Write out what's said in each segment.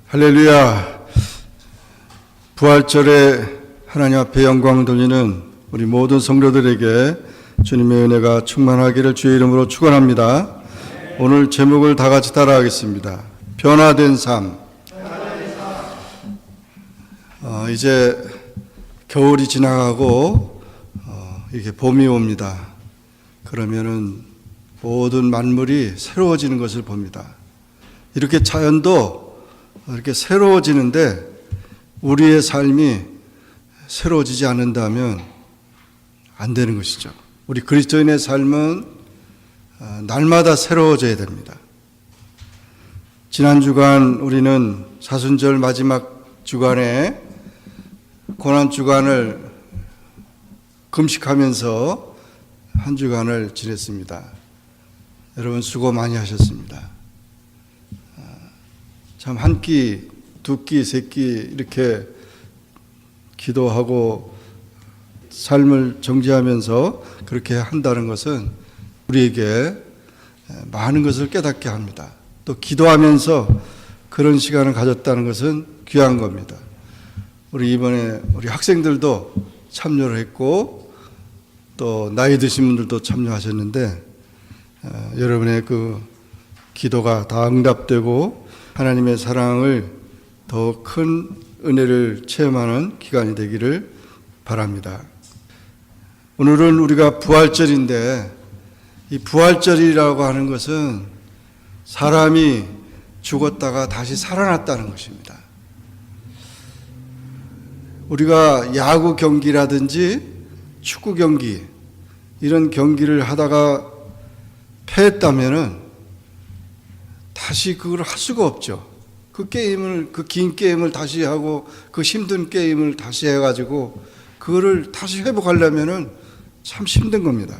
할렐루야. 부활절에 하나님 앞에 영광 돌리는 우리 모든 성도들에게 주님의 은혜가 충만하기를 주의 이름으로 축원합니다. 오늘 제목을 다 같이 따라하겠습니다. 변화된 삶. 이제 겨울이 지나가고 이게 봄이 옵니다. 그러면은 모든 만물이 새로워지는 것을 봅니다. 이렇게 자연도 이렇게 새로워지는데 우리의 삶이 새로워지지 않는다면 안 되는 것이죠. 우리 그리스도인의 삶은 날마다 새로워져야 됩니다. 지난 주간 우리는 사순절 마지막 주간에 고난 주간을 금식하면서 한 주간을 지냈습니다. 여러분 수고 많이 하셨습니다. 참 한 끼, 두 끼, 세 끼 이렇게 기도하고 삶을 정지하면서 그렇게 한다는 것은 우리에게 많은 것을 깨닫게 합니다. 또 기도하면서 그런 시간을 가졌다는 것은 귀한 겁니다. 우리 이번에 우리 학생들도 참여를 했고 또 나이 드신 분들도 참여하셨는데 여러분의 그 기도가 다 응답되고 하나님의 사랑을 더 큰 은혜를 체험하는 기간이 되기를 바랍니다. 오늘은 우리가 부활절인데 이 부활절이라고 하는 것은 사람이 죽었다가 다시 살아났다는 것입니다. 우리가 야구 경기라든지 축구 경기 이런 경기를 하다가 패했다면은 다시 그걸 할 수가 없죠. 그 긴 게임을 다시 하고 그 힘든 게임을 다시 해가지고 그거를 다시 회복하려면은 참 힘든 겁니다.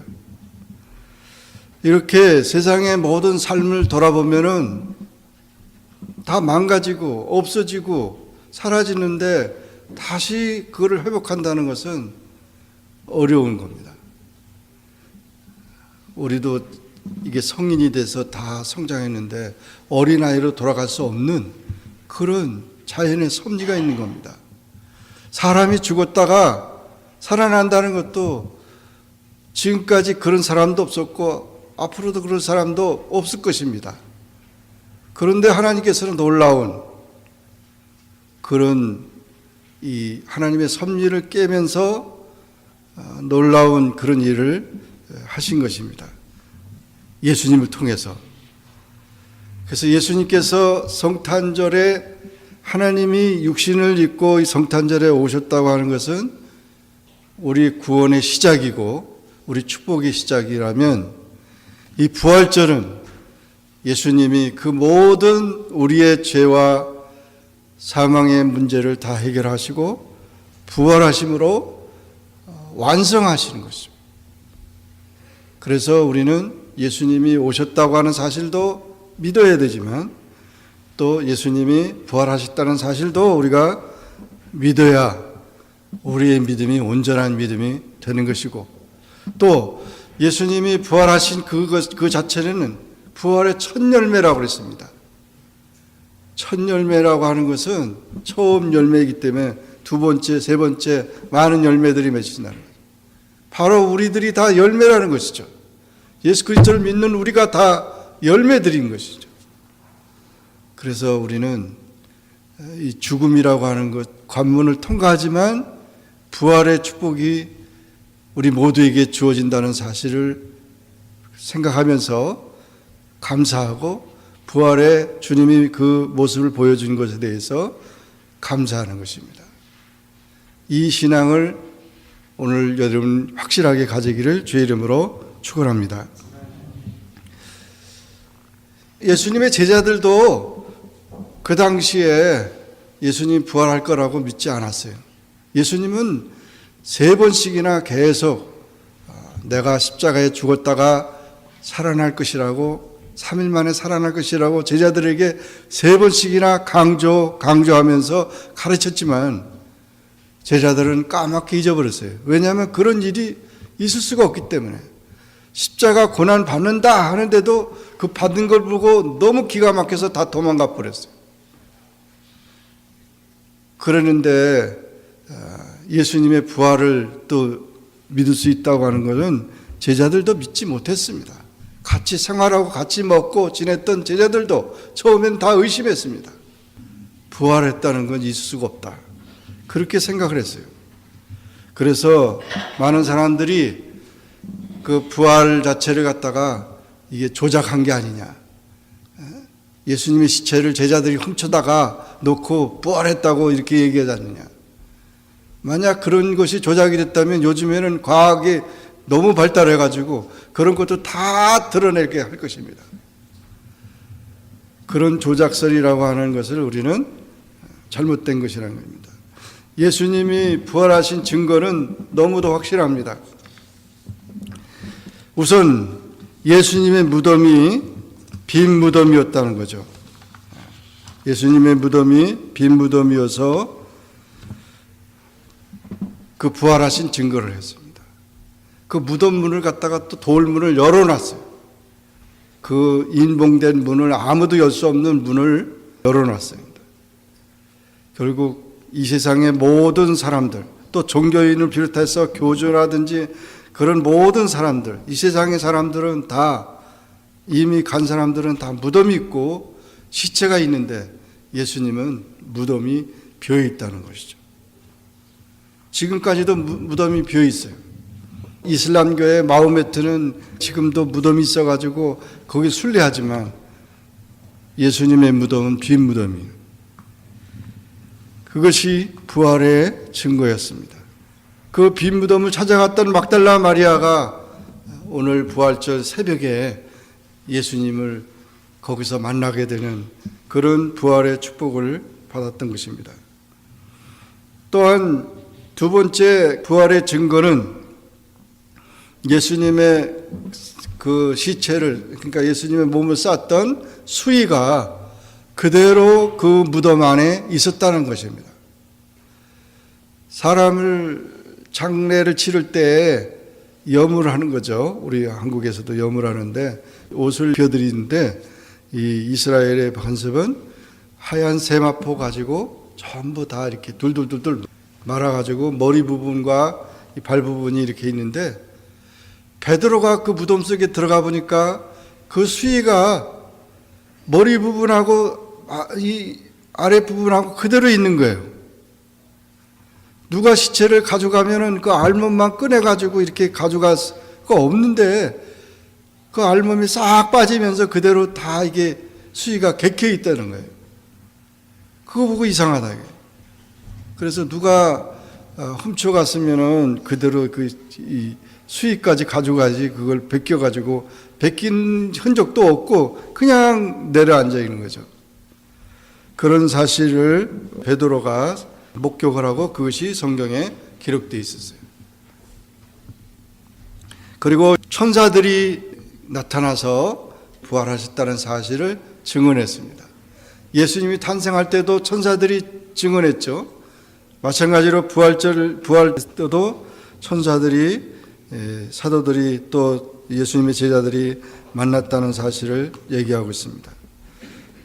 이렇게 세상의 모든 삶을 돌아보면은 다 망가지고 없어지고 사라지는데 다시 그거를 회복한다는 것은 어려운 겁니다. 우리도 이게 성인이 돼서 다 성장했는데 어린아이로 돌아갈 수 없는 그런 자연의 섭리가 있는 겁니다. 사람이 죽었다가 살아난다는 것도 지금까지 그런 사람도 없었고 앞으로도 그런 사람도 없을 것입니다. 그런데 하나님께서는 놀라운 그런 이 하나님의 섭리를 깨면서 놀라운 그런 일을 하신 것입니다. 예수님을 통해서. 그래서 예수님께서 성탄절에 하나님이 육신을 입고 이 성탄절에 오셨다고 하는 것은 우리 구원의 시작이고 우리 축복의 시작이라면 이 부활절은 예수님이 그 모든 우리의 죄와 사망의 문제를 다 해결하시고 부활하심으로 완성하시는 것입니다. 그래서 우리는 예수님이 오셨다고 하는 사실도 믿어야 되지만 또 예수님이 부활하셨다는 사실도 우리가 믿어야 우리의 믿음이 온전한 믿음이 되는 것이고 또 예수님이 부활하신 그 자체는 부활의 첫 열매라고 그랬습니다. 첫 열매라고 하는 것은 처음 열매이기 때문에 두 번째, 세 번째 많은 열매들이 맺힌다는 거죠. 바로 우리들이 다 열매라는 것이죠. 예수 그리스도를 믿는 우리가 다 열매들인 것이죠. 그래서 우리는 이 죽음이라고 하는 것, 관문을 통과하지만 부활의 축복이 우리 모두에게 주어진다는 사실을 생각하면서 감사하고 부활의 주님이 그 모습을 보여준 것에 대해서 감사하는 것입니다. 이 신앙을 오늘 여러분 확실하게 가지기를 주의 이름으로 축원합니다. 예수님의 제자들도 그 당시에 예수님 부활할 거라고 믿지 않았어요. 예수님은 3번씩이나 계속 내가 십자가에 죽었다가 살아날 것이라고 3일 만에 살아날 것이라고 제자들에게 3번씩이나 강조하면서 가르쳤지만 제자들은 까맣게 잊어버렸어요. 왜냐하면 그런 일이 있을 수가 없기 때문에 십자가 고난 받는다 하는데도 그 받는 걸 보고 너무 기가 막혀서 다 도망가 버렸어요. 그러는데 예수님의 부활을 또 믿을 수 있다고 하는 것은 제자들도 믿지 못했습니다. 같이 생활하고 같이 먹고 지냈던 제자들도 처음엔 다 의심했습니다. 부활했다는 건 있을 수가 없다. 그렇게 생각을 했어요. 그래서 많은 사람들이 그 부활 자체를 갖다가 이게 조작한 게 아니냐. 예수님의 시체를 제자들이 훔쳐다가 놓고 부활했다고 이렇게 얘기하지 않느냐. 만약 그런 것이 조작이 됐다면 요즘에는 과학이 너무 발달해가지고 그런 것도 다 드러내게 할 것입니다. 그런 조작설이라고 하는 것을 우리는 잘못된 것이라는 겁니다. 예수님이 부활하신 증거는 너무도 확실합니다. 우선 예수님의 무덤이 빈 무덤이었다는 거죠. 예수님의 무덤이 빈 무덤이어서 그 부활하신 증거를 했습니다. 그 무덤 문을 갖다가 또 돌문을 열어놨어요. 그 인봉된 문을 아무도 열 수 없는 문을 열어놨어요. 결국 이 세상의 모든 사람들, 또 종교인을 비롯해서 교주라든지 그런 모든 사람들, 이 세상의 사람들은 다 이미 간 사람들은 다 무덤이 있고 시체가 있는데 예수님은 무덤이 비어 있다는 것이죠. 지금까지도 무덤이 비어 있어요. 이슬람교의 마호메트는 지금도 무덤이 있어가지고 거기 순례하지만 예수님의 무덤은 빈 무덤이에요. 그것이 부활의 증거였습니다. 그 빈 무덤을 찾아갔던 막달라 마리아가 오늘 부활절 새벽에 예수님을 거기서 만나게 되는 그런 부활의 축복을 받았던 것입니다. 또한 두 번째 부활의 증거는 예수님의 그 시체를, 그러니까 예수님의 몸을 쌌던 수의가 그대로 그 무덤 안에 있었다는 것입니다. 사람을 장례를 치를 때 염을 하는 거죠. 우리 한국에서도 염을 하는데 옷을 입혀드리는데 이 이스라엘의 관습은 하얀 세마포 가지고 전부 다 이렇게 둘둘둘둘 말아가지고 머리 부분과 이 발 부분이 이렇게 있는데 베드로가 그 무덤 속에 들어가 보니까 그 수의가 머리 부분하고 이 아래 부분하고 그대로 있는 거예요. 누가 시체를 가져가면은 그 알몸만 꺼내가지고 이렇게 가져갈 수가 없는데 그 알몸이 싹 빠지면서 그대로 다 이게 수의가 객혀 있다는 거예요. 그거 보고 이상하다. 이게. 그래서 누가 훔쳐갔으면은 그대로 그 이 수의까지 가져가지 그걸 벗겨가지고 벗긴 흔적도 없고 그냥 내려앉아 있는 거죠. 그런 사실을 베드로가 목격을 하고 그것이 성경에 기록되어 있었어요. 그리고 천사들이 나타나서 부활하셨다는 사실을 증언했습니다. 예수님이 탄생할 때도 천사들이 증언했죠. 마찬가지로 부활 때도 천사들이 사도들이 또 예수님의 제자들이 만났다는 사실을 얘기하고 있습니다.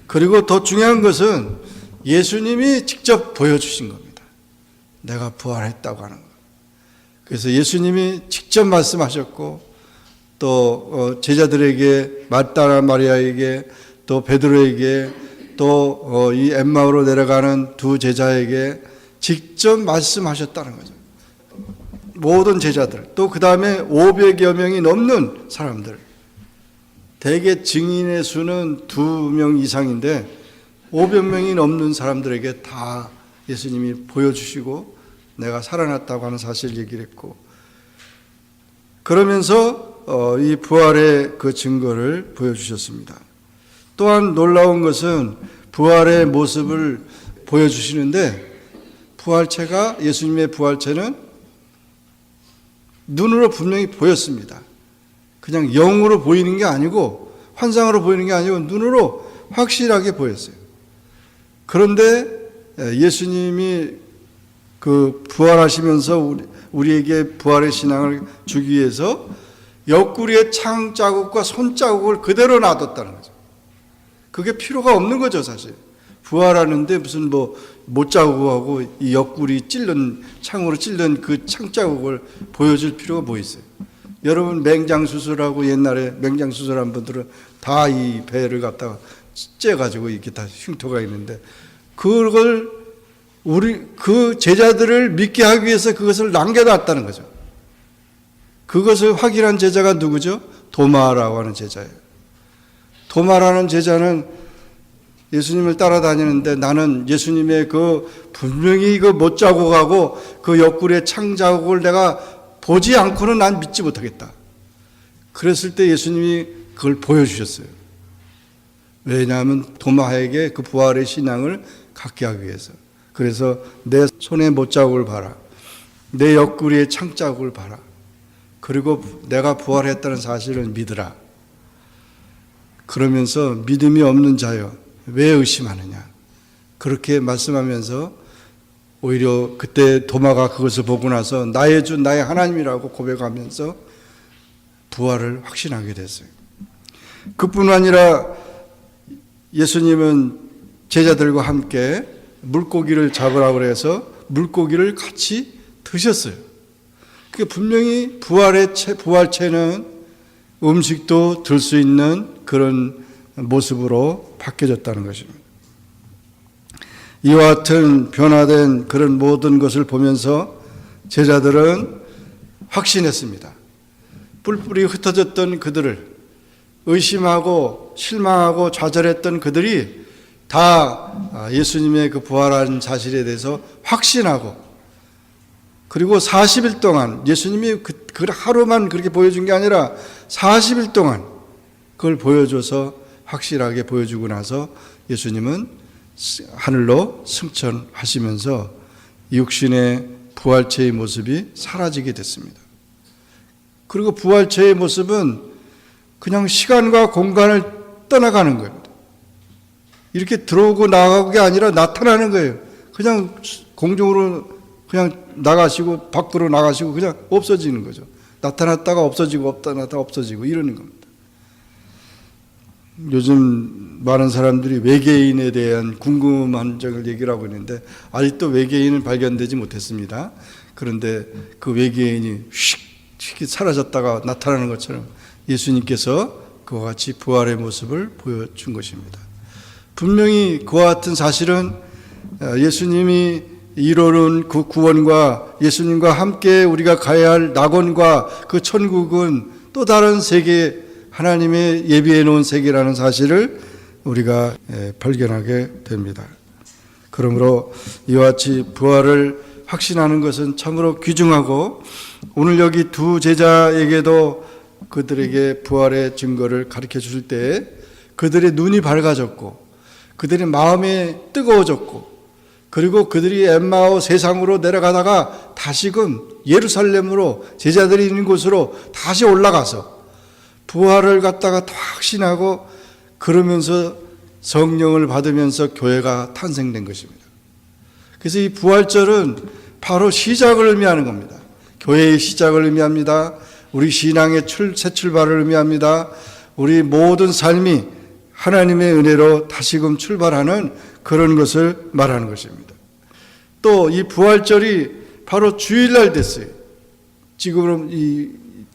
그리고 더 중요한 것은 예수님이 직접 보여주신 겁니다. 내가 부활했다고 하는 것. 그래서 예수님이 직접 말씀하셨고 또 제자들에게 막달라 마리아에게 또 베드로에게 또 이 엠마오로 내려가는 두 제자에게 직접 말씀하셨다는 거죠. 모든 제자들 또 그 다음에 500여 명이 넘는 사람들 대개 증인의 수는 2명 이상인데 500명이 넘는 사람들에게 다 예수님이 보여주시고 내가 살아났다고 하는 사실을 얘기를 했고 그러면서 이 부활의 그 증거를 보여주셨습니다. 또한 놀라운 것은 부활의 모습을 보여주시는데 부활체가 예수님의 부활체는 눈으로 분명히 보였습니다. 그냥 영으로 보이는 게 아니고 환상으로 보이는 게 아니고 눈으로 확실하게 보였어요. 그런데 예수님이 그 부활하시면서 우리에게 부활의 신앙을 주기 위해서 옆구리에 창 자국과 손 자국을 그대로 놔뒀다는 거죠. 그게 필요가 없는 거죠, 사실. 부활하는데 무슨 못자국하고 이 옆구리 창으로 찔른 그 창자국을 보여줄 필요가 뭐 있어요? 여러분 맹장수술하고 옛날에 맹장수술한 분들은 다 이 배를 갖다가 째가지고 이렇게 다 흉터가 있는데 그걸 그 제자들을 믿게 하기 위해서 그것을 남겨놨다는 거죠. 그것을 확인한 제자가 누구죠? 도마라고 하는 제자예요. 도마라는 제자는 예수님을 따라다니는데 나는 예수님의 분명히 못자국하고 그 옆구리의 창자국을 내가 보지 않고는 난 믿지 못하겠다. 그랬을 때 예수님이 그걸 보여주셨어요. 왜냐하면 도마에게 그 부활의 신앙을 갖게 하기 위해서. 그래서 내 손에 못자국을 봐라. 내 옆구리의 창자국을 봐라. 그리고 내가 부활했다는 사실을 믿으라. 그러면서 믿음이 없는 자여 왜 의심하느냐. 그렇게 말씀하면서 오히려 그때 도마가 그것을 보고 나서 나의 주 나의 하나님이라고 고백하면서 부활을 확신하게 됐어요. 그뿐 아니라 예수님은 제자들과 함께 물고기를 잡으라고 해서 물고기를 같이 드셨어요. 그게 분명히 부활체는 음식도 들 수 있는 그런 모습으로 바뀌어졌다는 것입니다. 이와 같은 변화된 그런 모든 것을 보면서 제자들은 확신했습니다. 뿔뿔이 흩어졌던 그들을 의심하고 실망하고 좌절했던 그들이 다 예수님의 그 부활한 사실에 대해서 확신하고 그리고 40일 동안 예수님이 그 하루만 그렇게 보여준 게 아니라 40일 동안 그걸 보여줘서 확실하게 보여주고 나서 예수님은 하늘로 승천하시면서 육신의 부활체의 모습이 사라지게 됐습니다. 그리고 부활체의 모습은 그냥 시간과 공간을 떠나가는 겁니다. 이렇게 들어오고 나가는 게 아니라 나타나는 거예요. 그냥 공중으로 그냥 나가시고 밖으로 나가시고 그냥 없어지는 거죠. 나타났다가 없어지고 나타났다가 없어지고 이러는 겁니다. 요즘 많은 사람들이 외계인에 대한 궁금한 점을 얘기를 하고 있는데 아직도 외계인은 발견되지 못했습니다. 그런데 그 외계인이 휙 사라졌다가 나타나는 것처럼 예수님께서 그와 같이 부활의 모습을 보여준 것입니다. 분명히 그와 같은 사실은 예수님이 이루는 그 구원과 예수님과 함께 우리가 가야 할 낙원과 그 천국은 또 다른 세계, 하나님의 예비해 놓은 세계라는 사실을 우리가 발견하게 됩니다. 그러므로 이와 같이 부활을 확신하는 것은 참으로 귀중하고 오늘 여기 두 제자에게도 그들에게 부활의 증거를 가르쳐 줄 때 그들의 눈이 밝아졌고 그들의 마음이 뜨거워졌고 그리고 그들이 엠마오 세상으로 내려가다가 다시금 예루살렘으로 제자들이 있는 곳으로 다시 올라가서 부활을 갖다가 더 확신하고 그러면서 성령을 받으면서 교회가 탄생된 것입니다. 그래서 이 부활절은 바로 시작을 의미하는 겁니다. 교회의 시작을 의미합니다. 우리 신앙의 새 출발을 의미합니다. 우리 모든 삶이 하나님의 은혜로 다시금 출발하는 그런 것을 말하는 것입니다. 또 이 부활절이 바로 주일날 됐어요. 지금은 이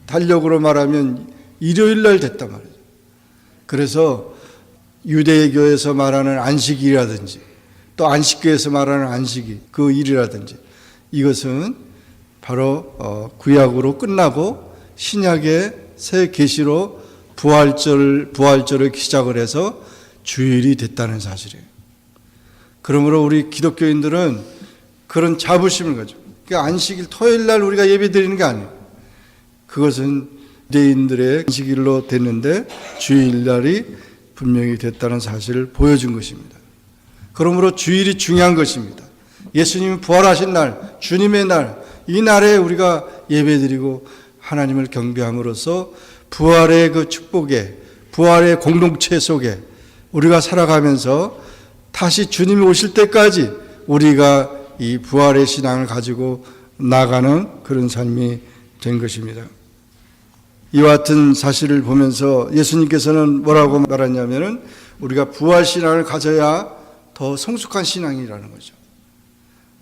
달력으로 말하면 일요일날 됐단 말이죠. 그래서 유대교에서 말하는 안식일이라든지 또 안식교에서 말하는 안식일 그 일이라든지 이것은 바로 구약으로 끝나고 신약의 새 계시로 부활절을 시작을 해서 주일이 됐다는 사실이에요. 그러므로 우리 기독교인들은 그런 자부심을 가지고 그러니까 안식일 토요일날 우리가 예배 드리는 게 아니에요. 그것은 유대인들의 안식일로 됐는데 주일날이 분명히 됐다는 사실을 보여준 것입니다. 그러므로 주일이 중요한 것입니다. 예수님이 부활하신 날, 주님의 날, 이 날에 우리가 예배드리고 하나님을 경배함으로써 부활의 그 축복에, 부활의 공동체 속에 우리가 살아가면서 다시 주님이 오실 때까지 우리가 이 부활의 신앙을 가지고 나가는 그런 삶이 된 것입니다. 이와 같은 사실을 보면서 예수님께서는 뭐라고 말하냐면은 우리가 부활 신앙을 가져야 더 성숙한 신앙이라는 거죠.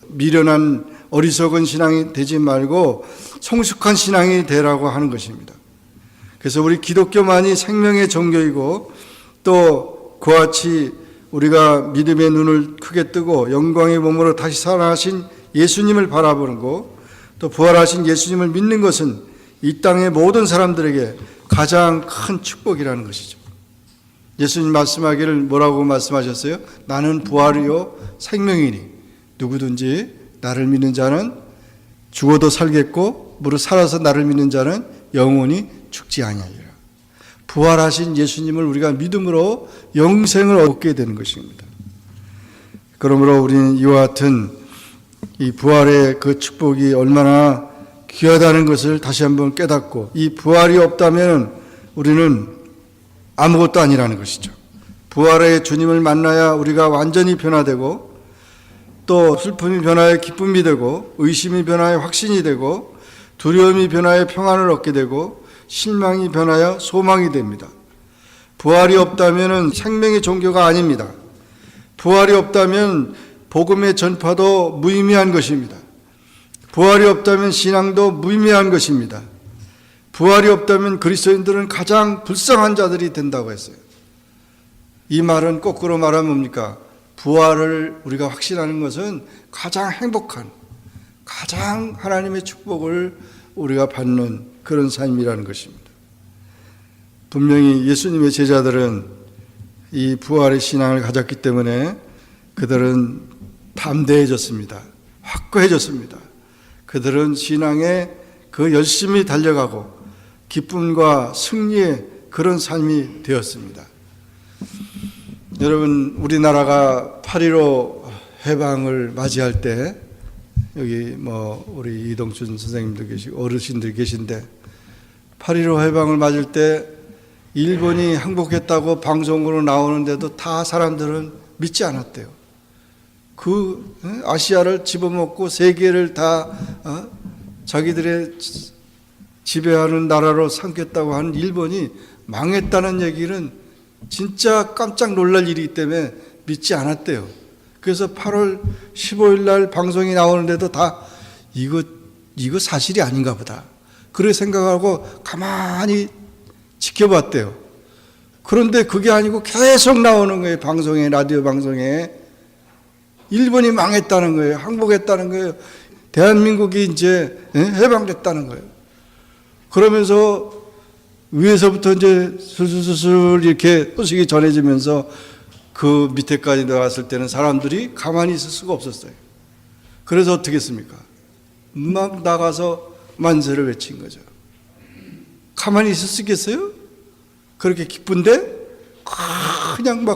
미련한 어리석은 신앙이 되지 말고 성숙한 신앙이 되라고 하는 것입니다. 그래서 우리 기독교만이 생명의 종교이고 또 그와 같이 우리가 믿음의 눈을 크게 뜨고 영광의 몸으로 다시 살아나신 예수님을 바라보고 또 부활하신 예수님을 믿는 것은 이 땅의 모든 사람들에게 가장 큰 축복이라는 것이죠. 예수님 말씀하기를 뭐라고 말씀하셨어요? 나는 부활이요 생명이니 누구든지 나를 믿는 자는 죽어도 살겠고 무릇 살아서 나를 믿는 자는 영원히 죽지 아니하리라. 부활하신 예수님을 우리가 믿음으로 영생을 얻게 되는 것입니다. 그러므로 우리는 이와 같은 이 부활의 그 축복이 얼마나 귀하다는 것을 다시 한번 깨닫고 이 부활이 없다면 우리는 아무것도 아니라는 것이죠. 부활의 주님을 만나야 우리가 완전히 변화되고 또 슬픔이 변화해 기쁨이 되고 의심이 변화해 확신이 되고 두려움이 변화해 평안을 얻게 되고 실망이 변하여 소망이 됩니다. 부활이 없다면 생명의 종교가 아닙니다. 부활이 없다면 복음의 전파도 무의미한 것입니다. 부활이 없다면 신앙도 무의미한 것입니다. 부활이 없다면 그리스도인들은 가장 불쌍한 자들이 된다고 했어요. 이 말은 거꾸로 말하면 뭡니까? 부활을 우리가 확신하는 것은 가장 행복한, 가장 하나님의 축복을 우리가 받는 그런 삶이라는 것입니다. 분명히 예수님의 제자들은 이 부활의 신앙을 가졌기 때문에 그들은 담대해졌습니다. 확고해졌습니다. 그들은 신앙에 그 열심히 달려가고 기쁨과 승리의 그런 삶이 되었습니다. 여러분, 우리나라가 8.15 해방을 맞이할 때 여기 우리 이동춘 선생님도 계시고 어르신들 계신데 8.15 해방을 맞을 때 일본이 항복했다고 방송으로 나오는데도 다 사람들은 믿지 않았대요. 그 아시아를 집어먹고 세계를 다 자기들의 지배하는 나라로 삼겠다고 하는 일본이 망했다는 얘기는 진짜 깜짝 놀랄 일이기 때문에 믿지 않았대요. 그래서 8월 15일 날 방송이 나오는데도 다 이거 사실이 아닌가 보다. 그렇게 생각하고 가만히 지켜봤대요. 그런데 그게 아니고 계속 나오는 거예요. 방송에, 라디오 방송에. 일본이 망했다는 거예요. 항복했다는 거예요. 대한민국이 이제 해방됐다는 거예요. 그러면서 위에서부터 이제 슬슬슬 이렇게 소식이 전해지면서 그 밑에까지 나갔을 때는 사람들이 가만히 있을 수가 없었어요. 그래서 어떻게 했습니까? 막 나가서 만세를 외친 거죠. 가만히 있을 수 있겠어요? 그렇게 기쁜데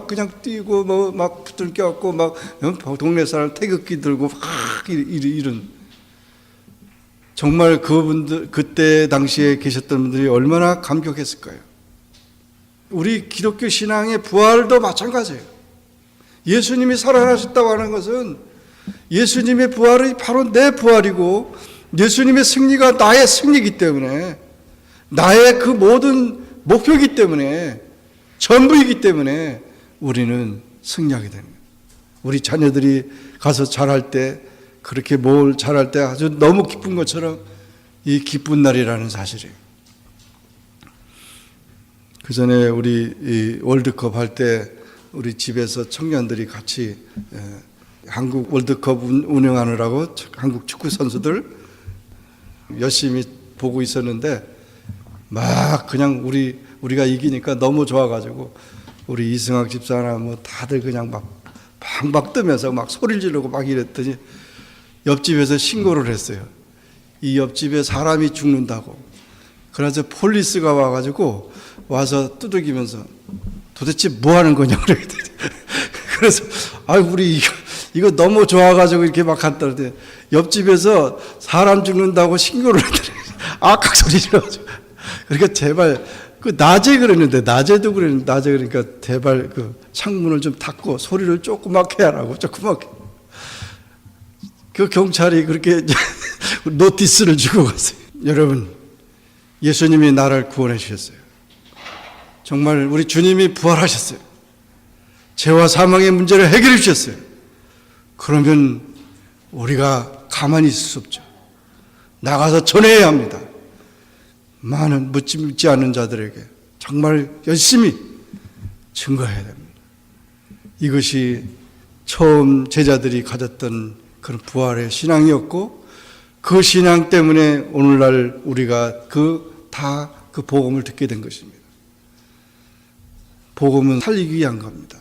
그냥 뛰고 막 붙들 껴갖고 막 동네 사람 태극기 들고 막 이런 정말 그분들 그때 당시에 계셨던 분들이 얼마나 감격했을까요? 우리 기독교 신앙의 부활도 마찬가지예요. 예수님이 살아나셨다고 하는 것은 예수님의 부활이 바로 내 부활이고 예수님의 승리가 나의 승리이기 때문에 나의 그 모든 목표이기 때문에 전부이기 때문에 우리는 승리하게 됩니다. 우리 자녀들이 가서 잘할 때 그렇게 뭘 잘할 때 아주 너무 기쁜 것처럼 이 기쁜 날이라는 사실이에요. 그 전에 우리 이 월드컵 할 때 우리 집에서 청년들이 같이 한국 월드컵 운영하느라고 한국 축구 선수들 열심히 보고 있었는데 막 그냥 우리가 이기니까 너무 좋아가지고 우리 이승학 집사나 다들 그냥 막 방방 뜨면서 막 소리를 지르고 막 이랬더니 옆집에서 신고를 했어요. 이 옆집에 사람이 죽는다고. 그래서 폴리스가 와가지고 와서 두들기면서 도대체 뭐 하는 거냐 그랬더니 그래서 우리 이거 너무 좋아가지고 이렇게 막 갔다 그랬더니 옆집에서 사람 죽는다고 신고를 했더니 악악 소리 지르가지고 그러니까 제발 낮에 낮에도 그랬는데 낮에 그러니까 제발 그 창문을 좀 닫고 소리를 조그맣게 하라고 조그맣게. 그 경찰이 그렇게 노티스를 주고 갔어요. 여러분, 예수님이 나를 구원해 주셨어요. 정말 우리 주님이 부활하셨어요. 죄와 사망의 문제를 해결해 주셨어요. 그러면 우리가 가만히 있을 수 없죠. 나가서 전해야 합니다. 많은 믿지 않는 자들에게 정말 열심히 증거해야 됩니다. 이것이 처음 제자들이 가졌던 그런 부활의 신앙이었고, 그 신앙 때문에 오늘날 우리가 다 그 복음을 듣게 된 것입니다. 복음은 살리기 위한 겁니다.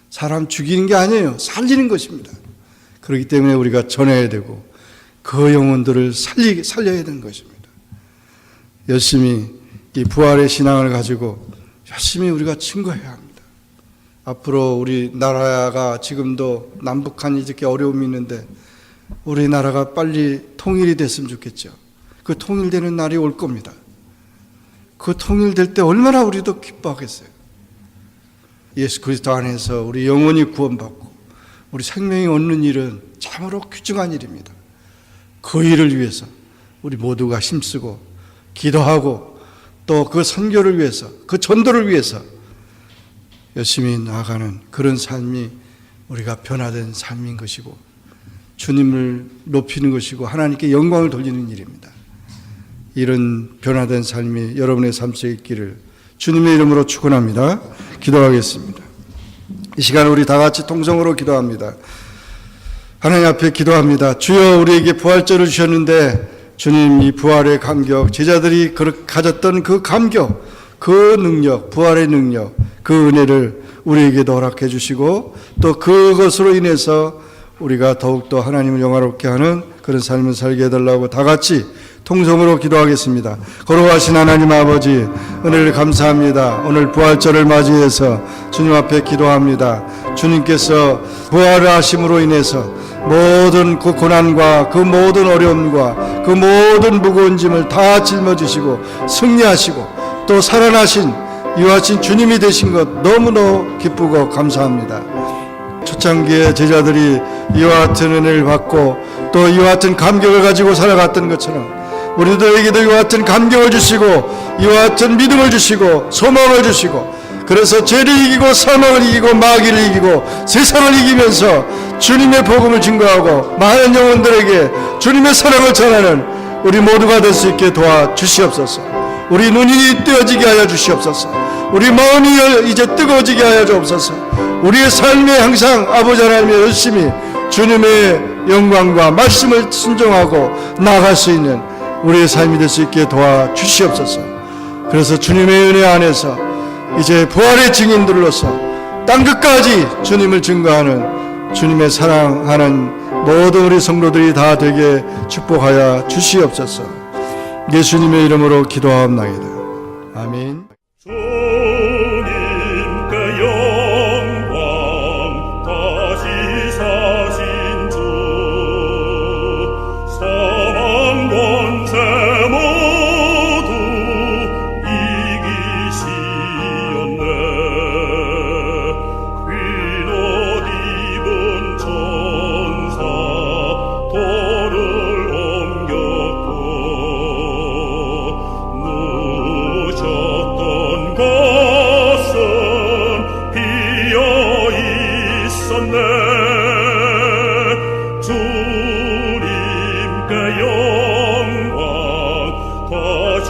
사람 죽이는 게 아니에요. 살리는 것입니다. 그렇기 때문에 우리가 전해야 되고 그 영혼들을 살려야 되는 것입니다. 열심히 이 부활의 신앙을 가지고 열심히 우리가 증거해야 합니다. 앞으로 우리 나라가 지금도 남북한 이렇게 어려움이 있는데 우리나라가 빨리 통일이 됐으면 좋겠죠. 그 통일되는 날이 올 겁니다. 그 통일될 때 얼마나 우리도 기뻐하겠어요. 예수 그리스도 안에서 우리 영혼이 구원받고 우리 생명이 얻는 일은 참으로 귀중한 일입니다. 그 일을 위해서 우리 모두가 힘쓰고 기도하고 또 그 선교를 위해서, 그 전도를 위해서 열심히 나아가는 그런 삶이 우리가 변화된 삶인 것이고 주님을 높이는 것이고 하나님께 영광을 돌리는 일입니다. 이런 변화된 삶이 여러분의 삶 속에 있기를 주님의 이름으로 축원합니다. 기도하겠습니다. 이 시간 우리 다 같이 통성으로 기도합니다. 하나님 앞에 기도합니다. 주여, 우리에게 부활절을 주셨는데 주님, 이 부활의 감격, 제자들이 가졌던 그 감격, 그 능력, 부활의 능력, 그 은혜를 우리에게도 허락해 주시고 또 그것으로 인해서 우리가 더욱더 하나님을 영화롭게 하는 그런 삶을 살게 해달라고 다 같이 통성으로 기도하겠습니다. 거룩하신 하나님 아버지, 은혜를 감사합니다. 오늘 부활절을 맞이해서 주님 앞에 기도합니다. 주님께서 부활을 하심으로 인해서 모든 그 고난과 그 모든 어려움과 그 모든 무거운 짐을 다 짊어지시고 승리하시고 또 살아나신 유하신 주님이 되신 것 너무너무 기쁘고 감사합니다. 초창기에 제자들이 이와 같은 은혜를 받고 또 이와 같은 감격을 가지고 살아갔던 것처럼 우리들에게도 이와 같은 감격을 주시고 이와 같은 믿음을 주시고 소망을 주시고, 그래서 죄를 이기고 사망을 이기고 마귀를 이기고 세상을 이기면서 주님의 복음을 증거하고 많은 영혼들에게 주님의 사랑을 전하는 우리 모두가 될 수 있게 도와주시옵소서. 우리 눈이 뜨어지게 하여 주시옵소서. 우리 마음이 이제 뜨거워지게 하여 주옵소서. 우리의 삶에 항상 아버지 하나님의 열심히 주님의 영광과 말씀을 순종하고 나아갈 수 있는 우리의 삶이 될 수 있게 도와주시옵소서. 그래서 주님의 은혜 안에서 이제 부활의 증인들로서 땅끝까지 주님을 증거하는 주님의 사랑하는 모든 우리 성도들이 다 되게 축복하여 주시옵소서. 예수님의 이름으로 기도하옵나이다. 아멘. 주님께 영광 다시 사신 주 사랑 권세 모두 이기시었네. 흰옷 입은 천사 돌을 옮겼고 누우셨던 것은 비어 있었네. 주님께 영광 다시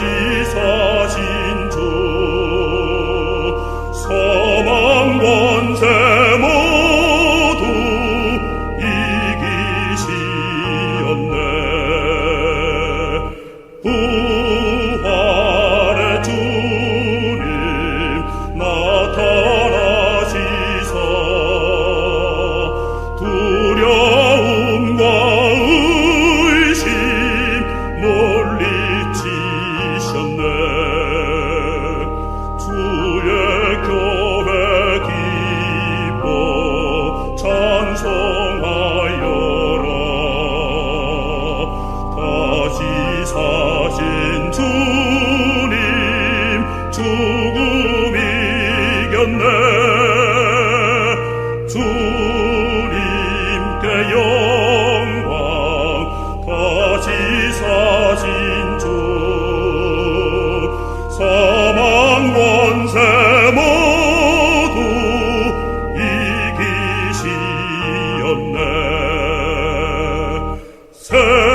사신 주 사망 권세 모두 이기시었네. 부활의 주님 나타나시사 두려움과 의심 물리치셨네. 주의 교회 기뻐 찬송하여라. 다시 사신 주님 죽음 이겼네. 주님께 영광 다시 사신 주 사망 권세 모두 새